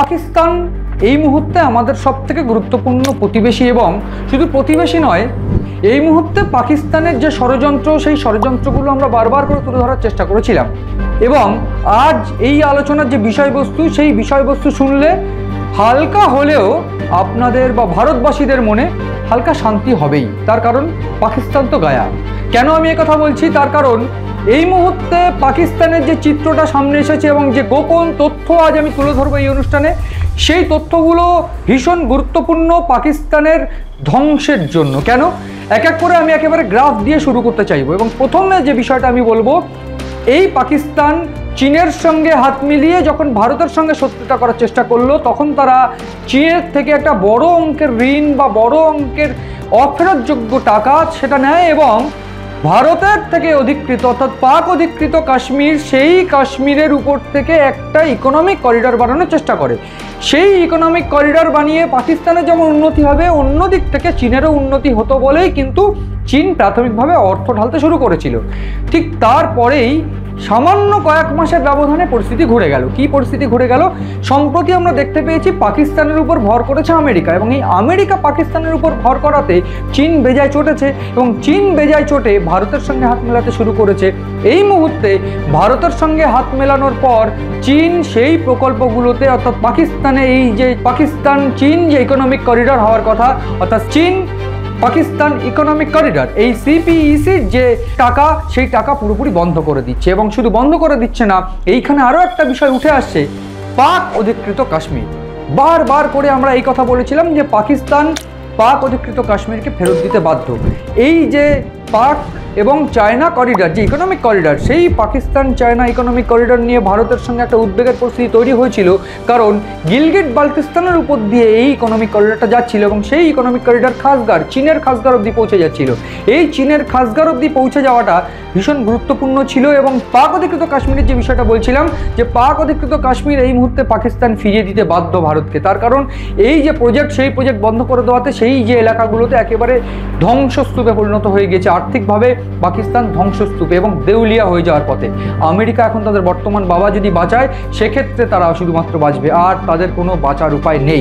পাকিস্তান এই মুহূর্তে আমাদের সবথেকে গুরুত্বপূর্ণ প্রতিবেশী, এবং শুধু প্রতিবেশী নয়, এই মুহূর্তে পাকিস্তানের যে ষড়যন্ত্র, সেই ষড়যন্ত্রগুলো আমরা বারবার করে তুলে ধরার চেষ্টা করেছিলাম। এবং আজ এই আলোচনার যে বিষয়বস্তু, সেই বিষয়বস্তু শুনলে হালকা হলেও আপনাদের বা ভারতবাসীদের মনে হালকা শান্তি হবেই। তার কারণ পাকিস্তান তো গায়া। কেন আমি কথা বলছি? তার কারণ এই মুহূর্তে পাকিস্তানের যে চিত্রটা সামনে এসেছে এবং যে গোপন তথ্য আজ আমি তুলে ধরবো এই অনুষ্ঠানে, সেই তথ্যগুলো ভীষণ গুরুত্বপূর্ণ পাকিস্তানের ধ্বংসের জন্য। কেন? এক এক করে আমি একেবারে গ্রাফ দিয়ে শুরু করতে চাইবো। এবং প্রথমে যে বিষয়টা আমি বলবো, এই পাকিস্তান চীনের সঙ্গে হাত মিলিয়ে যখন ভারতের সঙ্গে শত্রুতা করার চেষ্টা করলো, তখন তারা চীনের থেকে একটা বড় অঙ্কের ঋণ বা বড় অঙ্কের অফেরতযোগ্য টাকা সেটা নেয় এবং ভারতের থেকে অধিকৃত অর্থাৎ পাক অধিকৃত কাশ্মীর, সেই কাশ্মীরের উপর থেকে একটা ইকোনমিক করিডর বানানোর চেষ্টা করে। সেই ইকোনমিক করিডর বানিয়ে পাকিস্তানের যেমন উন্নতি হবে, অন্য দিক থেকে চীনেরও উন্নতি হতো বলেই কিন্তু চীন প্রাথমিকভাবে অর্থ ঢালতে শুরু করেছিল। ঠিক তারপরেই সামান্য কয়েক মাসের ব্যবধানে পরিস্থিতি ঘুরে গেল। কি পরিস্থিতি ঘুরে গেল? সম্প্রতি আমরা দেখতে পেয়েছি পাকিস্তানের উপর ভর করেছে আমেরিকা, এবং এই আমেরিকা পাকিস্তানের উপর ভর করাতে চীন বেজায় চটেছে, এবং চীন বেজায় চটে ভারতের সঙ্গে হাত মেলাতে শুরু করেছে। এই মুহূর্তে ভারতের সঙ্গে হাত মেলানোর পর চীন সেই প্রকল্পগুলোতে, অর্থাৎ পাকিস্তানে এই যে পাকিস্তান চীন যে ইকোনমিক করিডর হওয়ার কথা, অর্থাৎ চীন পাকিস্তান ইকোনমিক করিডর, এই সিপিইসির যে টাকা, সেই টাকা পুরোপুরি বন্ধ করে দিচ্ছে। এবং শুধু বন্ধ করে দিচ্ছে না, এইখানে আরও একটা বিষয় উঠে আসছে, পাক অধিকৃত কাশ্মীর। বারবার করে আমরা এই কথা বলেছিলাম যে পাকিস্তান পাক অধিকৃত কাশ্মীরকে ফেরত দিতে বাধ্য। এই যে পাক এবং চায়না করিডর, যে ইকোনমিক করিডর, সেই পাকিস্তান চায়না ইকোনমিক করিডর নিয়ে ভারতের সঙ্গে একটা উদ্বেগের পরিস্থিতি তৈরি হয়েছিল, কারণ গিলগিট বাল্টিস্তানের উপর দিয়ে এই ইকোনমিক করিডরটা যাচ্ছিল এবং সেই ইকোনমিক করিডর খাসগার, চীনের খাসগার অবধি পৌঁছে যাচ্ছিল। এই চীনের খাসগার অবধি পৌঁছে যাওয়াটা ভীষণ গুরুত্বপূর্ণ ছিল। এবং পাক অধিকৃত কাশ্মীরের যে বিষয়টা বলছিলাম, যে পাক অধিকৃত কাশ্মীর এই মুহূর্তে পাকিস্তান ফিরিয়ে দিতে বাধ্য ভারতকে। তার কারণ এই যে প্রজেক্ট, সেই প্রজেক্ট বন্ধ করে দেওয়াতে সেই যে এলাকাগুলোতে একেবারে ধ্বংসস্তূপে পরিণত হয়ে গেছে। আর্থিকভাবে পাকিস্তান ধ্বংসস্তূপে এবং দেউলিয়া হয়ে যাওয়ার পথে। আমেরিকা এখন তাদের বর্তমান বাবা যদি বাঁচায়, সেক্ষেত্রে তারা শুধুমাত্র বাঁচবে, আর তাদের কোনো বাঁচার উপায় নেই।